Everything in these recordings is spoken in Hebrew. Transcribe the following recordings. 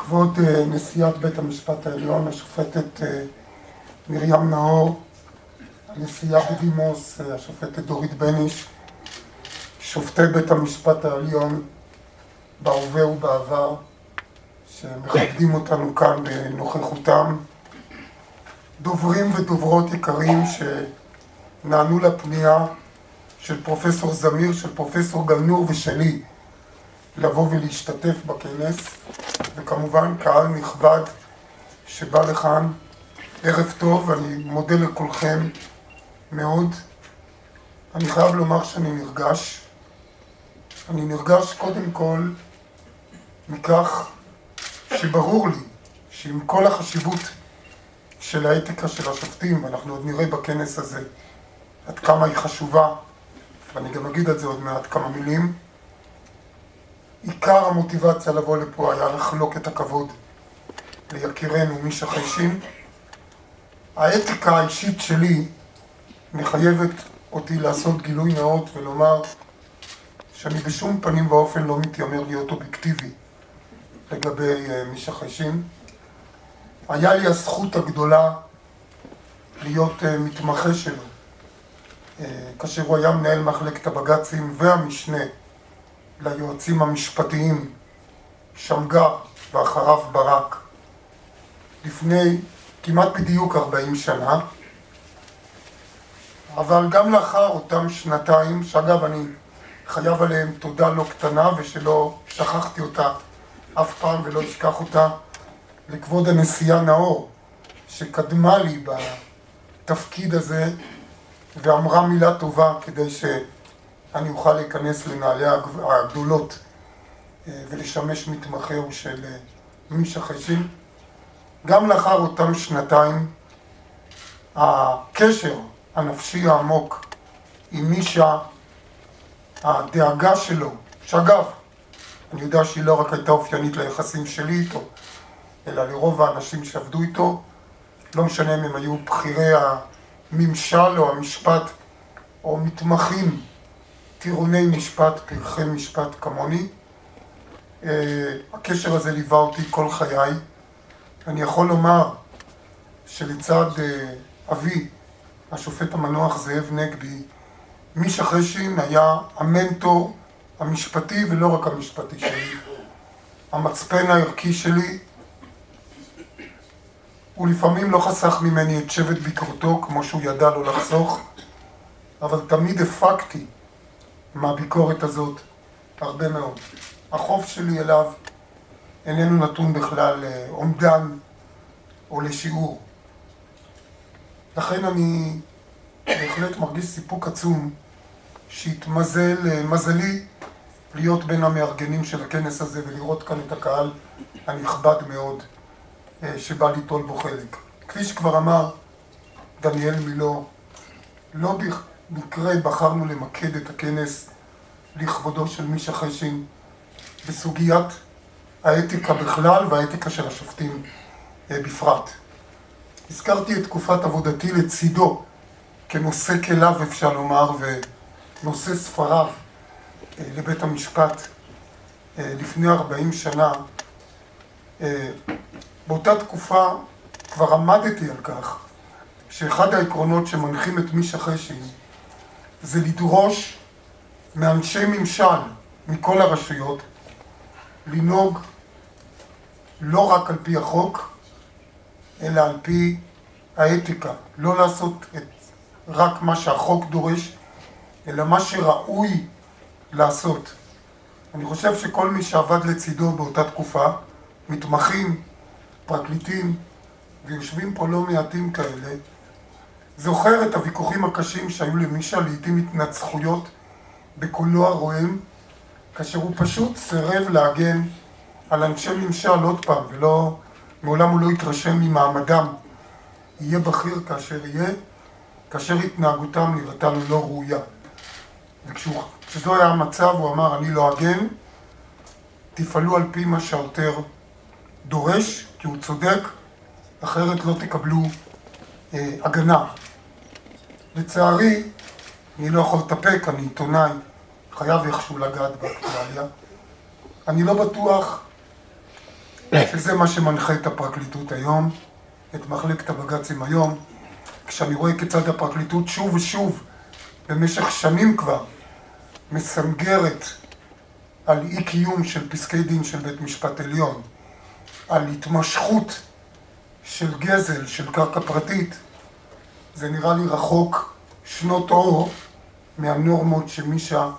כבוד נשיאת בית המשפט העליון, השופטת מרים נאור, הנשיאה בדימוס, השופטת דורית בניש, שופטי בית המשפט העליון בהווה ובעבר, שמכבדים אותנו כאן בנוכחותם, דוברים ודוברות יקרים שנענו לפנייה של פרופסור זמיר, של פרופסור גלנור ושלי, לבוא ולהשתתף בכנס, וכמובן קהל נכבד שבא לכאן. ערב טוב, אני מודה לכולכם מאוד. אני חייב לומר שאני נרגש. אני נרגש קודם כל מכך שברור לי שעם כל החשיבות של האתיקה של השופטים, ואנחנו עוד נראה בכנס הזה עד כמה היא חשובה, ואני גם אגיד על זה עוד מעט כמה מילים, עיקר המוטיבציה לבוא לפה היה לחלוק את הכבוד ליקירנו מישה חיישין. האתיקה האישית שלי מחייבת אותי לעשות גילוי נאות ולומר שאני בשום פנים ואופן לא מתיימר להיות אובייקטיבי לגבי מישה חיישין. היה לי הזכות הגדולה להיות מתמחה שלו כאשר הוא היה מנהל מחלקת הבג"צים והמשנה ליועצים המשפטיים שמגר ואחריו ברק לפני כמעט בדיוק 40 שנה. אבל גם לאחר אותם שנתיים, שאגב אני חייב עליהם תודה לא קטנה ושלא שכחתי אותה אף פעם ולא אשכח אותה, לכבוד הנשיאה נאור שקדמה לי בתפקיד הזה ואמרה מילה טובה כדי שאני אוכל להיכנס לנעלי הגדולות ולשמש מתמחהו של מישה חיישין. גם לאחר אותם שנתיים הקשר הנפשי העמוק עם מישה, הדאגה שלו, שאגב אני יודע שהיא לא רק הייתה אופיינית ליחסים שלי איתו אלא לרוב האנשים שעבדו איתו, לא משנה אם הם היו בחירי הממשל או המשפט או מתמחים טירוני משפט, פרחי משפט כמוני. הקשר הזה ליווה אותי כל חיי. אני יכול לומר שלצד אבי, השופט המנוח זאב נגבי, מישה חיישין היה המנטור המשפטי ולא רק המשפטי שלי, המצפן הערכי שלי. הוא לפעמים לא חסך ממני את שבט ביקורתו כמו שהוא ידע לא לחסוך, אבל תמיד הפקתי מהביקורת הזאת הרבה מאוד. החוב שלי אליו איננו נתון בכלל לעומדן או לשיעור. לכן אני בהחלט מרגיש סיפוק עצום שהתמזל מזלי להיות בין המארגנים של הכנס הזה ולראות כאן את הקהל הנכבד מאוד שבא ליטול בו חלק. כפי שכבר אמר דניאל מילו, לא במקרה בחרנו למקד את הכנס לכבודו של מישה חיישין בסוגיית האתיקה בכלל והאתיקה של השופטים בפרט. הזכרתי את תקופת עבודתי לצידו כנושא כליו אפשר לומר ונושא ספריו לבית המשפט לפני 40 שנה. באותה תקופה כבר עמדתי על כך שאחד העקרונות שמנחים את מישה חיישין זה לדרוש מאנשי ממשל מכל הרשויות לנהוג לא רק על פי החוק אלא על פי האתיקה, לא לעשות רק מה שהחוק דורש אלא מה שראוי לעשות. אני חושב שכל מי שעבד לצידו באותה תקופה, מתמחים, פרקליטים, ויושבים פה לא מעטים כאלה, זוכר את הוויכוחים הקשים שהיו למישה, לעתים התנצחויות בקולנוע רועם, כאשר הוא פשוט סירב להגן על אנשי ממשל עוד פעם, ולא, מעולם הוא לא התרשם ממעמדם. יהיה בכיר כאשר יהיה, כאשר התנהגותם נראתה לו לא ראויה. וכשזו היה המצב, הוא אמר, אני לא אגן, תפעלו על פי מה שהעותר דורש, כי הוא צודק, אחרת לא תקבלו הגנה. לצערי, אני לא יכול לטפק, אני עיתונאי, חייב איכשהו לגעת באקטואליה. אני לא בטוח שזה מה שמנחה את הפרקליטות היום, את מחלקת הבג"צים היום, כשאני רואה כיצד הפרקליטות שוב ושוב, במשך שנים כבר, מסנגרת על אי קיום של פסקי דין של בית משפט עליון, על התמשכות של גזל, של קרקע פרטית, זה נראה לי רחוק שנות אור מהנורמות שמישה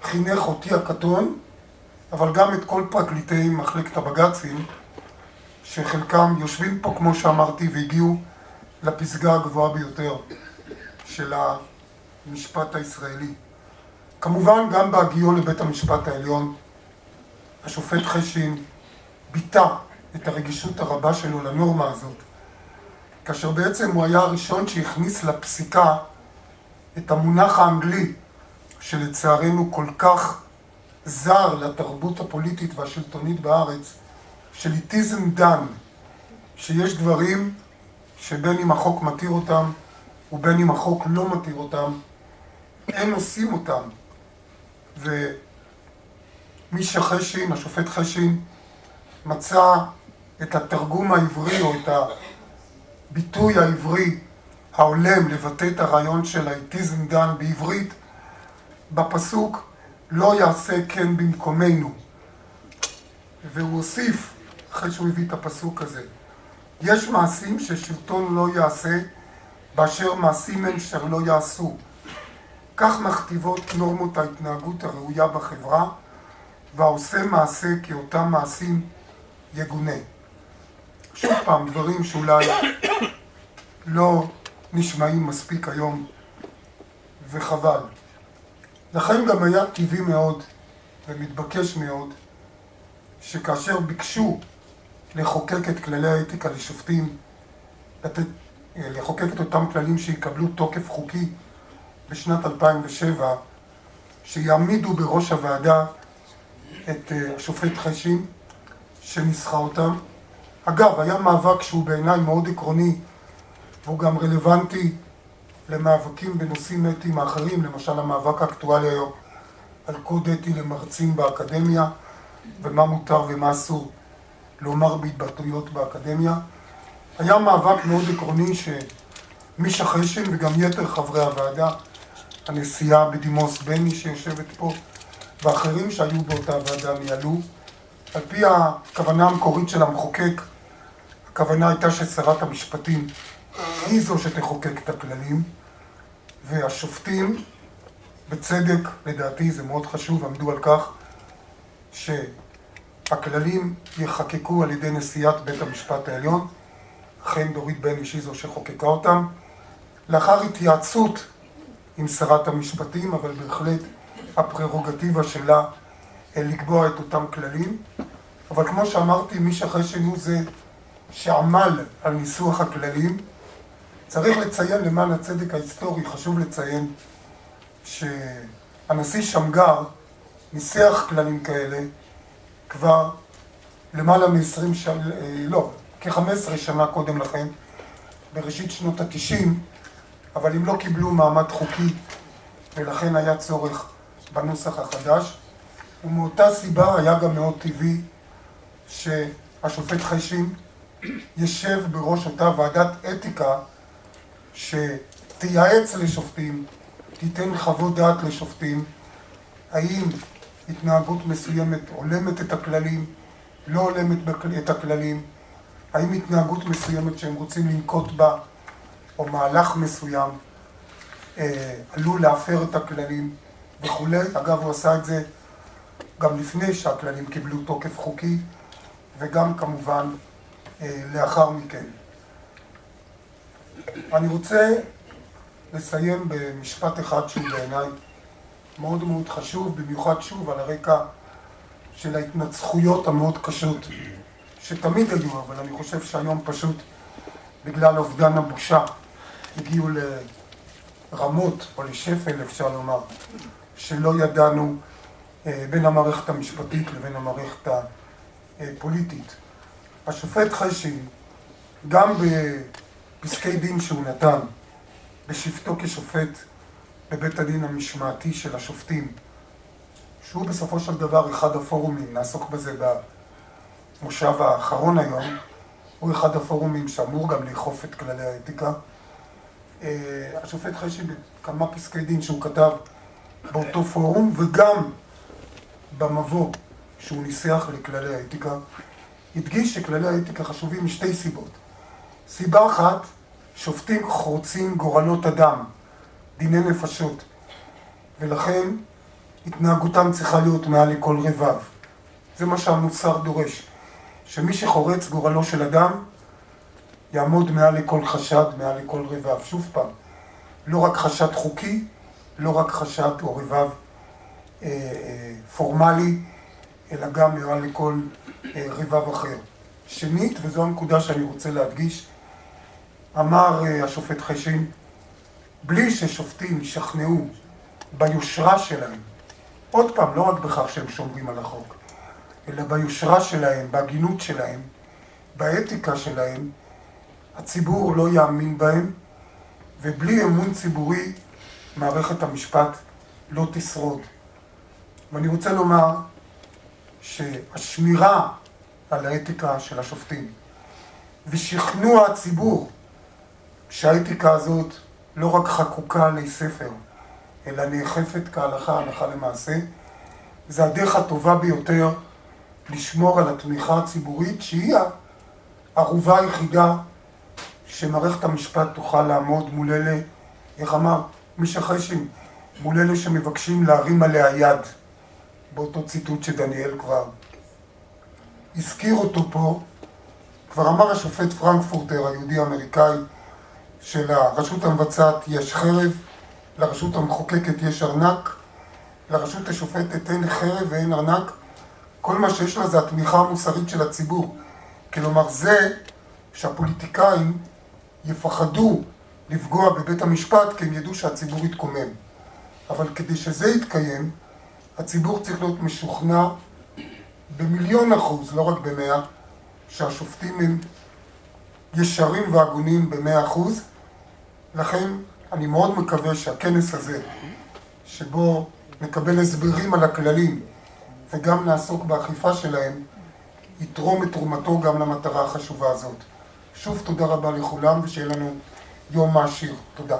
חינך אותי הקטון, אבל גם את כל פרקליטי מחלקת הבג"צים, שחלקם יושבים פה כמו שאמרתי והגיעו לפסגה הגבוהה ביותר של המשפט הישראלי. כמובן גם בהגיעו לבית המשפט העליון, השופט חשין ביטא את הרגישות הרבה שלו לנורמה הזאת, כאשר בעצם הוא היה הראשון שהכניס לפסיקה את המונח האנגלי, שלצערנו כל כך זר לתרבות הפוליטית והשלטונית בארץ, של איטיזם דן, שיש דברים שבין אם החוק מתיר אותם ובין אם החוק לא מתיר אותם, אין עושים אותם. ומישה חשין, השופט חשין, מצא את התרגום העברי או את הביטוי העברי ההולם לבטא את הרעיון של האיטיזם דן בעברית בפסוק לא יעשה כן במקומנו. והוא הוסיף, אחרי שהוא הביא את הפסוק הזה, יש מעשים ששלטון לא יעשה באשר מעשים הם אשר לא יעשו. כך מכתיבות נורמות ההתנהגות הראויה בחברה, והעושה מעשה כאותם מעשים יגונה. שוב פעם, דברים שאולי לא נשמעים מספיק היום, וחבל. לכן גם היה טבעי מאוד ומתבקש מאוד, שכאשר ביקשו לחוקק את כללי האתיקה לשופטים, לחוקק את אותם כללים שיקבלו תוקף חוקי בשנת 2007, שיעמידו בראש הוועדה את השופט חשין, שניסחה אותם. אגב, היה מאבק שהוא בעיניי מאוד עקרוני, והוא גם רלוונטי למאבקים בנושאים אתיים האחרים, למשל המאבק האקטואלי היום על קוד אתי למרצים באקדמיה, ומה מותר ומה אסור לומר בהתבטאויות באקדמיה. היה מאבק מאוד עקרוני שמישה חשין וגם יתר חברי הוועדה, הנשיאה בדימוס בני שיושבת פה, ואחרים שהיו באותה ועדה ניהלו. על פי הכוונה המקורית של המחוקק, הכוונה הייתה ששרת המשפטים היא זו שתחוקק את הכללים, והשופטים, בצדק, לדעתי זה מאוד חשוב, עמדו על כך שהכללים יחקקו על ידי נשיאת בית המשפט העליון, אכן דורית בייניש היא זו שחוקקה אותם, לאחר התייעצות עם שרת המשפטים, אבל בהחלט הפררוגטיבה שלה לקבוע את אותם כללים. אבל כמו שאמרתי, מישה חשין הוא זה שעמל על ניסוח הכללים. צריך לציין למען הצדק ההיסטורי, חשוב לציין שהנשיא שמגר ניסח כללים כאלה כבר למעלה מ-20 שנה, לא, כ-15 שנה קודם לכן, בראשית שנות ה-90, אבל הם לא קיבלו מעמד חוקי, ולכן היה צורך בנוסח החדש. ומאותה סיבה היה גם מאוד טבעי שהשופט חשין ישב בראש אותה ועדת אתיקה שתייעץ לשופטים, תיתן חוות דעת לשופטים, האם התנהגות מסוימת הולמת את הכללים, לא הולמת את הכללים, האם התנהגות מסוימת שהם רוצים לנקוט בה, או מהלך מסוים, עלול להפר את הכללים וכו'. אגב, הוא עשה את זה גם לפני שהכללים קיבלו תוקף חוקי, וגם כמובן לאחר מכן. אני רוצה לסיים במשפט אחד שהוא בעיניי מאוד מאוד חשוב, במיוחד שוב על הרקע של ההתנצחויות המאוד קשות שתמיד היו, אבל אני חושב שהיום פשוט בגלל אובדן הבושה הגיעו לרמות או לשפל, אפשר לומר, שלא ידענו בין המערכת המשפטית לבין המערכת הפוליטית. השופט חשין, גם בפסקי דין שהוא נתן בשבתו כשופט בבית הדין המשמעתי של השופטים, שהוא בסופו של דבר אחד הפורומים, נעסוק בזה המושב האחרון היום, הוא אחד הפורומים שאמור גם לאכוף את כללי האתיקה. השופט חשין בכמה פסקי דין שהוא כתב באותו פורום, וגם במבוא שהוא ניסח לכללי האתיקה, הדגיש שכללי האתיקה חשובים משתי סיבות. סיבה אחת, שופטים חורצים גורלות אדם, דיני נפשות, ולכן התנהגותם צריכה להיות מעל לכל רבב. זה מה שהמוסר דורש, שמי שחורץ גורלו של אדם יעמוד מעל לכל חשד, מעל לכל רבב. שוב פעם, לא רק חשד חוקי, לא רק חשד או רבב פורמלי, אלא גם מעל לכל רבב אחר. שנית, וזו הנקודה שאני רוצה להדגיש, אמר השופט חשין, בלי ששופטים ישכנעו ביושרה שלהם, עוד פעם, לא רק בכך שהם שומרים על החוק, אלא ביושרה שלהם, בהגינות שלהם, באתיקה שלהם, הציבור לא יאמין בהם, ובלי אמון ציבורי, מערכת המשפט לא תשרוד. ואני רוצה לומר שהשמירה על האתיקה של השופטים, ושכנוע הציבור שהאתיקה הזאת לא רק חקוקה עלי ספר, אלא נאכפת כהלכה, הלכה למעשה, זה הדרך הטובה ביותר לשמור על התמיכה הציבורית, שהיא הערובה היחידה שמערכת המשפט תוכל לעמוד מול אלה, איך אמר מישה חשין, מול אלה שמבקשים להרים עליה יד, באותו ציטוט שדניאל כבר הזכיר אותו פה. כבר אמר השופט פרנקפורטר, היהודי האמריקאי, שלרשות המבצעת יש חרב, לרשות המחוקקת יש ארנק, לרשות השופטת אין חרב ואין ארנק, כל מה שיש לה זה התמיכה המוסרית של הציבור. כלומר זה שהפוליטיקאים יפחדו לפגוע בבית המשפט כי הם ידעו שהציבור יתקומם. אבל כדי שזה יתקיים, הציבור צריך להיות משוכנע ב1,000,000%, לא רק ב100%, שהשופטים הם ישרים והגונים ב100%. לכן אני מאוד מקווה שהכנס הזה, שבו נקבל הסברים על הכללים וגם נעסוק באכיפה שלהם, יתרום את תרומתו גם למטרה החשובה הזאת. שוב תודה רבה לכולם ושיהיה לנו יום מעשיר. תודה.